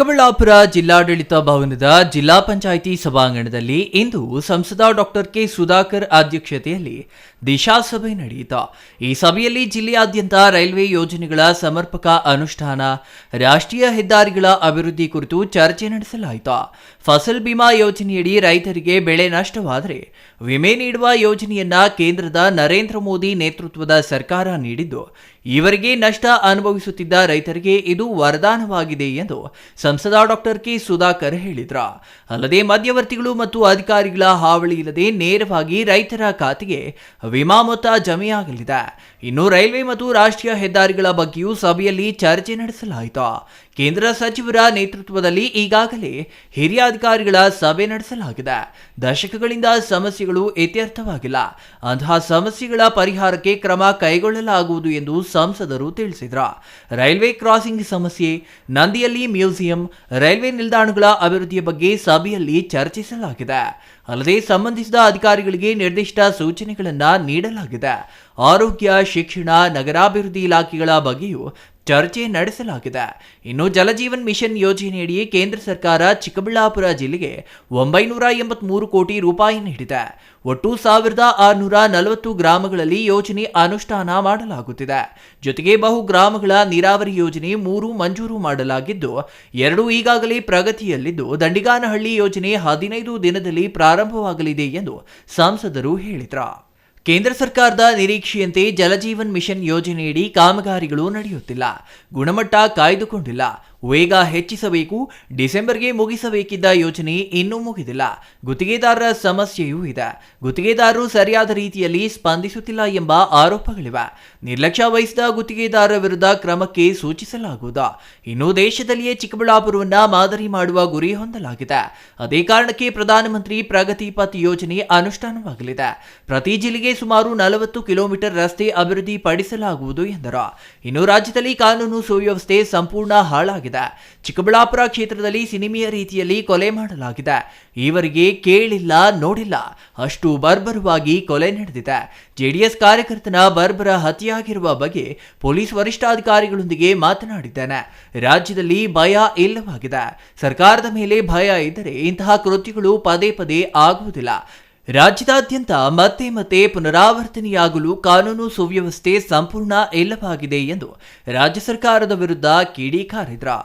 ಚಿಕ್ಕಬಳ್ಳಾಪುರ ಜಿಲ್ಲಾಡಳಿತ ಭವನದ ಜಿಲ್ಲಾ ಪಂಚಾಯಿತಿ ಸಭಾಂಗಣದಲ್ಲಿ ಇಂದು ಸಂಸದ ಡಾಕ್ಟರ್ ಕೆ ಸುಧಾಕರ್ ಅಧ್ಯಕ್ಷತೆಯಲ್ಲಿ ದಿಶಾ ಸಭೆ ನಡೆಯಿತು. ಈ ಸಭೆಯಲ್ಲಿ ಜಿಲ್ಲೆಯಾದ್ಯಂತ ರೈಲ್ವೆ ಯೋಜನೆಗಳ ಸಮರ್ಪಕ ಅನುಷ್ಠಾನ, ರಾಷ್ಟ್ರೀಯ ಹೆದ್ದಾರಿಗಳ ಅಭಿವೃದ್ಧಿ ಕುರಿತು ಚರ್ಚೆ ನಡೆಸಲಾಯಿತು. ಫಸಲ್ ಬಿಮಾ ಯೋಜನೆಯಡಿ ರೈತರಿಗೆ ಬೆಳೆ ನಷ್ಟವಾದರೆ ವಿಮೆ ನೀಡುವ ಯೋಜನೆಯನ್ನ ಕೇಂದ್ರದ ನರೇಂದ್ರ ಮೋದಿ ನೇತೃತ್ವದ ಸರ್ಕಾರ ನೀಡಿದ್ದು, ಈವರೆಗೆ ನಷ್ಟ ಅನುಭವಿಸುತ್ತಿದ್ದ ರೈತರಿಗೆ ಇದು ವರದಾನವಾಗಿದೆ ಎಂದು ಸಂಸದ ಡಾಕ್ಟರ್ ಕೆ ಸುಧಾಕರ್ ಹೇಳಿದರು. ಅಲ್ಲದೆ ಮಧ್ಯವರ್ತಿಗಳು ಮತ್ತು ಅಧಿಕಾರಿಗಳ ಹಾವಳಿ ಇಲ್ಲದೆ ನೇರವಾಗಿ ರೈತರ ಖಾತೆಗೆ ವಿಮಾ ಮೊತ್ತ ಜಮೆಯಾಗಲಿದೆ. ಇನ್ನು ರೈಲ್ವೆ ಮತ್ತು ರಾಷ್ಟ್ರೀಯ ಹೆದ್ದಾರಿಗಳ ಬಗ್ಗೆಯೂ ಸಭೆಯಲ್ಲಿ ಚರ್ಚೆ ನಡೆಸಲಾಯಿತು. ಕೇಂದ್ರ ಸಚಿವರ ನೇತೃತ್ವದಲ್ಲಿ ಈಗಾಗಲೇ ಹಿರಿಯ ಅಧಿಕಾರಿಗಳ ಸಭೆ ನಡೆಸಲಾಗಿದೆ. ದಶಕಗಳಿಂದ ಸಮಸ್ಯೆಗಳು ಇತ್ಯರ್ಥವಾಗಿಲ್ಲ. ಅಂತಹ ಸಮಸ್ಯೆಗಳ ಪರಿಹಾರಕ್ಕೆ ಕ್ರಮ ಕೈಗೊಳ್ಳಲಾಗುವುದು ಎಂದು ಸಂಸದರು ತಿಳಿಸಿದರು. ರೈಲ್ವೆ ಕ್ರಾಸಿಂಗ್ ಸಮಸ್ಯೆ, ನಂದಿಯಲ್ಲಿ ಮ್ಯೂಸಿಯಂ, ರೈಲ್ವೆ ನಿಲ್ದಾಣಗಳ ಅಭಿವೃದ್ಧಿಯ ಬಗ್ಗೆ ಸಭೆಯಲ್ಲಿ ಚರ್ಚಿಸಲಾಗಿದೆ. ಅಲ್ಲದೆ ಸಂಬಂಧಿಸಿದ ಅಧಿಕಾರಿಗಳಿಗೆ ನಿರ್ದಿಷ್ಟ ಸೂಚನೆಗಳನ್ನು ನೀಡಲಾಗಿದೆ. ಆರೋಗ್ಯ, ಶಿಕ್ಷಣ, ನಗರಾಭಿವೃದ್ಧಿ ಇಲಾಖೆಗಳ ಬಗ್ಗೆಯೂ ಚರ್ಚೆ ನಡೆಸಲಾಗಿದೆ. ಇನ್ನು ಜಲಜೀವನ್ ಮಿಷನ್ ಯೋಜನೆಯಡಿ ಕೇಂದ್ರ ಸರ್ಕಾರ ಚಿಕ್ಕಬಳ್ಳಾಪುರ ಜಿಲ್ಲೆಗೆ 983 ಕೋಟಿ ರೂಪಾಯಿ ನೀಡಿದೆ. ಒಟ್ಟು 1640 ಗ್ರಾಮಗಳಲ್ಲಿ ಯೋಜನೆ ಅನುಷ್ಠಾನ ಮಾಡಲಾಗುತ್ತಿದೆ. ಜೊತೆಗೆ ಬಹು ಗ್ರಾಮಗಳ ನೀರಾವರಿ ಯೋಜನೆ 3 ಮಂಜೂರು ಮಾಡಲಾಗಿದ್ದು, 2 ಈಗಾಗಲೇ ಪ್ರಗತಿಯಲ್ಲಿದ್ದು, ದಂಡಿಗಾನಹಳ್ಳಿ ಯೋಜನೆ 15 ದಿನದಲ್ಲಿ ಪ್ರಾರಂಭವಾಗಲಿದೆ ಎಂದು ಸಂಸದರು ಹೇಳಿದರು. ಕೇಂದ್ರ ಸರ್ಕಾರದ ನಿರೀಕ್ಷೆಯಂತೆ ಜಲಜೀವನ್ ಮಿಷನ್ ಯೋಜನೆಯಡಿ ಕಾಮಗಾರಿಗಳು ನಡೆಯುತ್ತಿಲ್ಲ. ಗುಣಮಟ್ಟ ಕಾಯ್ದುಕೊಂಡಿಲ್ಲ. ವೇಗ ಹೆಚ್ಚಿಸಬೇಕು. ಡಿಸೆಂಬರ್ಗೆ ಮುಗಿಸಬೇಕಿದ್ದ ಯೋಜನೆ ಇನ್ನೂ ಮುಗಿದಿಲ್ಲ. ಗುತ್ತಿಗೆದಾರರ ಸಮಸ್ಯೆಯೂ ಇದೆ. ಗುತ್ತಿಗೆದಾರರು ಸರಿಯಾದ ರೀತಿಯಲ್ಲಿ ಸ್ಪಂದಿಸುತ್ತಿಲ್ಲ ಎಂಬ ಆರೋಪಗಳಿವೆ. ನಿರ್ಲಕ್ಷ್ಯ ವಹಿಸಿದ ಗುತ್ತಿಗೆದಾರರ ವಿರುದ್ಧ ಕ್ರಮಕ್ಕೆ ಸೂಚಿಸಲಾಗುವುದು. ಇನ್ನು ದೇಶದಲ್ಲಿಯೇ ಚಿಕ್ಕಬಳ್ಳಾಪುರವನ್ನ ಮಾದರಿ ಮಾಡುವ ಗುರಿ ಹೊಂದಲಾಗಿದೆ. ಅದೇ ಕಾರಣಕ್ಕೆ ಪ್ರಧಾನಮಂತ್ರಿ ಪ್ರಗತಿ ಪಥ್ ಯೋಜನೆ ಅನುಷ್ಠಾನವಾಗಲಿದೆ. ಪ್ರತಿ ಜಿಲ್ಲೆಗೆ ಸುಮಾರು 40 ಕಿಲೋಮೀಟರ್ ರಸ್ತೆ ಅಭಿವೃದ್ಧಿ ಪಡಿಸಲಾಗುವುದು ಎಂದರು. ಇನ್ನು ರಾಜ್ಯದಲ್ಲಿ ಕಾನೂನು ಸುವ್ಯವಸ್ಥೆ ಸಂಪೂರ್ಣ ಹಾಳಾಗಿದೆ. ಚಿಕ್ಕಬಳ್ಳಾಪುರ ಕ್ಷೇತ್ರದಲ್ಲಿ ಸಿನಿಮೆಯ ರೀತಿಯಲ್ಲಿ ಕೊಲೆ ಮಾಡಲಾಗಿದೆ. ಈವರೆಗೆ ಕೇಳಿಲ್ಲ ನೋಡಿಲ್ಲ ಅಷ್ಟು ಬರ್ಬರವಾಗಿ ಕೊಲೆ ನಡೆದಿದೆ. ಜೆಡಿಎಸ್ ಕಾರ್ಯಕರ್ತನ ಬರ್ಬರ ಹತ್ಯೆಯಾಗಿರುವ ಬಗ್ಗೆ ಪೊಲೀಸ್ ವರಿಷ್ಠಾಧಿಕಾರಿಗಳೊಂದಿಗೆ ಮಾತನಾಡಿದ್ದೇನೆ. ರಾಜ್ಯದಲ್ಲಿ ಭಯ ಇಲ್ಲವಾಗಿದೆ. ಸರ್ಕಾರದ ಮೇಲೆ ಭಯ ಇದ್ದರೆ ಇಂತಹ ಕೃತ್ಯಗಳು ಪದೇ ಪದೇ ಆಗುವುದಿಲ್ಲ. ರಾಜ್ಯದಾದ್ಯಂತ ಮತ್ತೆ ಮತ್ತೆ ಪುನರಾವರ್ತನೆಯಾಗಲು ಕಾನೂನು ಸುವ್ಯವಸ್ಥೆ ಸಂಪೂರ್ಣ ಇಲ್ಲವಾಗಿದೆ ಎಂದು ರಾಜ್ಯ ಸರ್ಕಾರದ ವಿರುದ್ಧ ಕಿಡಿಕಾರಿದ್ರು.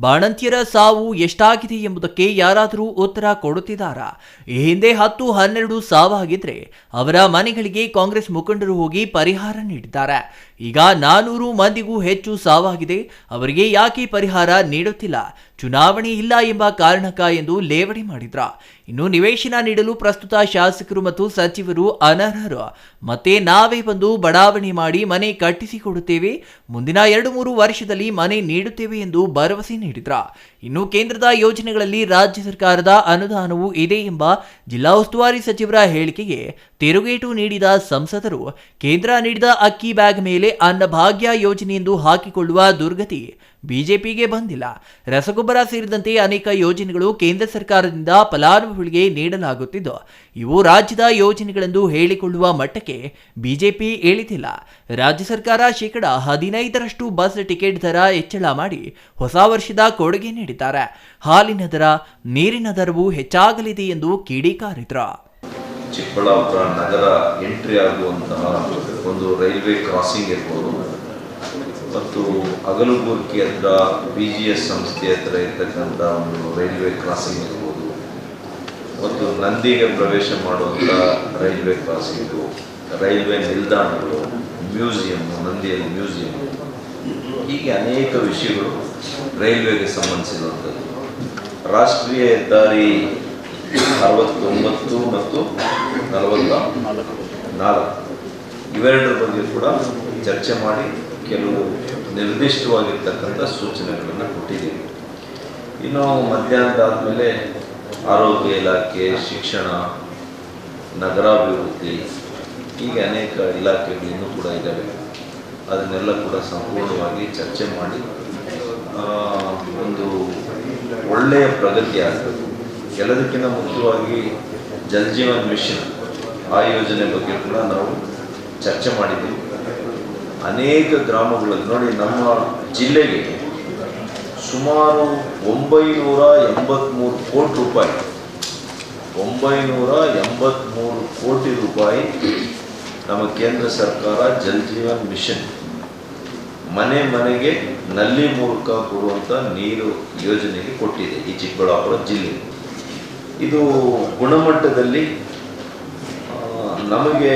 ಬಾಣಂತಿಯರ ಸಾವು ಎಷ್ಟಾಗಿದೆ ಎಂಬುದಕ್ಕೆ ಯಾರಾದರೂ ಉತ್ತರ ಕೊಡುತ್ತಿದ್ದಾರಾ? ಈ ಹಿಂದೆ 10-12 ಸಾವಾಗಿದ್ರೆ ಅವರ ಮನೆಗಳಿಗೆ ಕಾಂಗ್ರೆಸ್ ಮುಖಂಡರು ಹೋಗಿ ಪರಿಹಾರ ನೀಡಿದ್ದಾರೆ. ಈಗ 400 ಮಂದಿಗೂ ಹೆಚ್ಚು ಸಾವಾಗಿದೆ. ಅವರಿಗೆ ಯಾಕೆ ಪರಿಹಾರ ನೀಡುತ್ತಿಲ್ಲ? ಚುನಾವಣೆ ಇಲ್ಲ ಎಂಬ ಕಾರಣಕ್ಕ ಎಂದು ಲೇವಡಿ ಮಾಡಿದ್ರ. ಇನ್ನು ನಿವೇಶನ ನೀಡಲು ಪ್ರಸ್ತುತ ಶಾಸಕರು ಮತ್ತು ಸಚಿವರು ಅನರ್ಹರು. ಮತ್ತೆ ನಾವೇ ಬಂದು ಬಡಾವಣೆ ಮಾಡಿ ಮನೆ ಕಟ್ಟಿಸಿಕೊಡುತ್ತೇವೆ, ಮುಂದಿನ 2-3 ವರ್ಷದಲ್ಲಿ ಮನೆ ನೀಡುತ್ತೇವೆ ಎಂದು ಭರವಸೆ ನೀಡಿದ್ರ. ಇನ್ನು ಕೇಂದ್ರದ ಯೋಜನೆಗಳಲ್ಲಿ ರಾಜ್ಯ ಸರ್ಕಾರದ ಅನುದಾನವೂ ಇದೆ ಎಂಬ ಜಿಲ್ಲಾ ಉಸ್ತುವಾರಿ ಸಚಿವರ ಹೇಳಿಕೆಗೆ ತಿರುಗೇಟು ನೀಡಿದ ಸಂಸದರು, ಕೇಂದ್ರ ನೀಡಿದ ಅಕ್ಕಿ ಬ್ಯಾಗ್ ಮೇಲೆ ಅನ್ನಭಾಗ್ಯ ಯೋಜನೆ ಎಂದು ಹಾಕಿಕೊಳ್ಳುವ ದುರ್ಗತಿ ಬಿಜೆಪಿಗೆ ಬಂದಿಲ್ಲ. ರಸಗೊಬ್ಬರ ಸೇರಿದಂತೆ ಅನೇಕ ಯೋಜನೆಗಳು ಕೇಂದ್ರ ಸರ್ಕಾರದಿಂದ ಫಲಾನುಭವಿಗಳಿಗೆ ನೀಡಲಾಗುತ್ತಿದ್ದು, ಇವು ರಾಜ್ಯದ ಯೋಜನೆಗಳೆಂದು ಹೇಳಿಕೊಳ್ಳುವ ಮಟ್ಟಕ್ಕೆ ಬಿಜೆಪಿ ಇಳಿದಿಲ್ಲ. ರಾಜ್ಯ ಸರ್ಕಾರ 15% ಬಸ್ ಟಿಕೆಟ್ ದರ ಹೆಚ್ಚಳ ಮಾಡಿ ಹೊಸ ವರ್ಷದ ಕೊಡುಗೆ ನೀಡಿದ್ದಾರೆ. ಹಾಲಿನ ದರ, ನೀರಿನ ದರವೂ ಹೆಚ್ಚಾಗಲಿದೆ ಎಂದು ಕಿಡಿಕಾರಿದ್ರು. ಚಿಕ್ಕಬಳ್ಳಾಪುರ ನಗರ ಎಂಟ್ರಿ ಆಗುವಂತಹ ಒಂದು ರೈಲ್ವೆ ಕ್ರಾಸಿಂಗ್ ಇರ್ಬೋದು, ಮತ್ತು ಅಗಲುಗುರ್ಕಿ ಹತ್ರ BGS ಸಂಸ್ಥೆ ಹತ್ರ ಇರ್ತಕ್ಕಂಥ ಒಂದು ರೈಲ್ವೆ ಕ್ರಾಸಿಂಗ್ ಇರ್ಬೋದು, ಮತ್ತು ನಂದಿಗೆ ಪ್ರವೇಶ ಮಾಡುವಂಥ ರೈಲ್ವೆ ಕ್ರಾಸಿಂಗು, ರೈಲ್ವೆ ನಿಲ್ದಾಣಗಳು, ಮ್ಯೂಸಿಯಮ್ಮು, ನಂದಿಯಲ್ಲಿ ಮ್ಯೂಸಿಯಂ, ಹೀಗೆ ಅನೇಕ ವಿಷಯಗಳು ರೈಲ್ವೆಗೆ ಸಂಬಂಧಿಸಿರುವಂಥದ್ದು. ರಾಷ್ಟ್ರೀಯ ಹೆದ್ದಾರಿ 69 ಮತ್ತು 44 ಇವೆರಡರ ಬಗ್ಗೆ ಕೂಡ ಚರ್ಚೆ ಮಾಡಿ ಕೆಲವು ನಿರ್ದಿಷ್ಟವಾಗಿರ್ತಕ್ಕಂಥ ಸೂಚನೆಗಳನ್ನು ಕೊಟ್ಟಿದ್ದೀವಿ. ಇನ್ನು ಮಧ್ಯಾಹ್ನದಾದಮೇಲೆ ಆರೋಗ್ಯ ಇಲಾಖೆ, ಶಿಕ್ಷಣ, ನಗರಾಭಿವೃದ್ಧಿ, ಹೀಗೆ ಅನೇಕ ಇಲಾಖೆಗಳು ಇನ್ನೂ ಕೂಡ ಇದ್ದಾವೆ. ಅದನ್ನೆಲ್ಲ ಕೂಡ ಸಂಪೂರ್ಣವಾಗಿ ಚರ್ಚೆ ಮಾಡಿ ಒಂದು ಒಳ್ಳೆಯ ಪ್ರಗತಿ ಆಗಬೇಕು. ಎಲ್ಲದಕ್ಕಿಂತ ಮುಖ್ಯವಾಗಿ ಜಲಜೀವನ್ ಮಿಷನ್ ಆ ಯೋಜನೆ ಬಗ್ಗೆ ಕೂಡ ನಾವು ಚರ್ಚೆ ಮಾಡಿದ್ದೀವಿ. ಅನೇಕ ಗ್ರಾಮಗಳಲ್ಲಿ ನೋಡಿ, ನಮ್ಮ ಜಿಲ್ಲೆಗೆ ಸುಮಾರು 983 ಕೋಟಿ ರೂಪಾಯಿ 983 ಕೋಟಿ ರೂಪಾಯಿ ನಮ್ಮ ಕೇಂದ್ರ ಸರ್ಕಾರ ಜಲ್ ಜೀವನ್ ಮಿಷನ್ ಮನೆ ಮನೆಗೆ ನಲ್ಲಿ ಮೂಲಕ ಕೊಡುವಂಥ ನೀರು ಯೋಜನೆಗೆ ಕೊಟ್ಟಿದೆ ಈ ಚಿಕ್ಕಬಳ್ಳಾಪುರ ಜಿಲ್ಲೆ. ಇದು ಗುಣಮಟ್ಟದಲ್ಲಿ ನಮಗೆ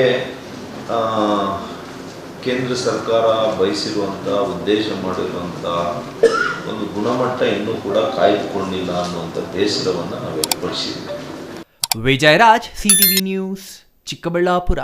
ಕೇಂದ್ರ ಸರ್ಕಾರ ಬಯಸಿರುವಂಥ ಉದ್ದೇಶ ಮಾಡಿರುವಂಥ ಒಂದು ಗುಣಮಟ್ಟ ಇನ್ನೂ ಕೂಡ ಕಾಯ್ದುಕೊಂಡಿಲ್ಲ ಅನ್ನುವಂಥ ಬೇಸರವನ್ನು ನಾವು ವ್ಯಕ್ತಪಡಿಸಿದ್ದೀವಿ. Vijayaraj, CTV news, Chikkaballapur.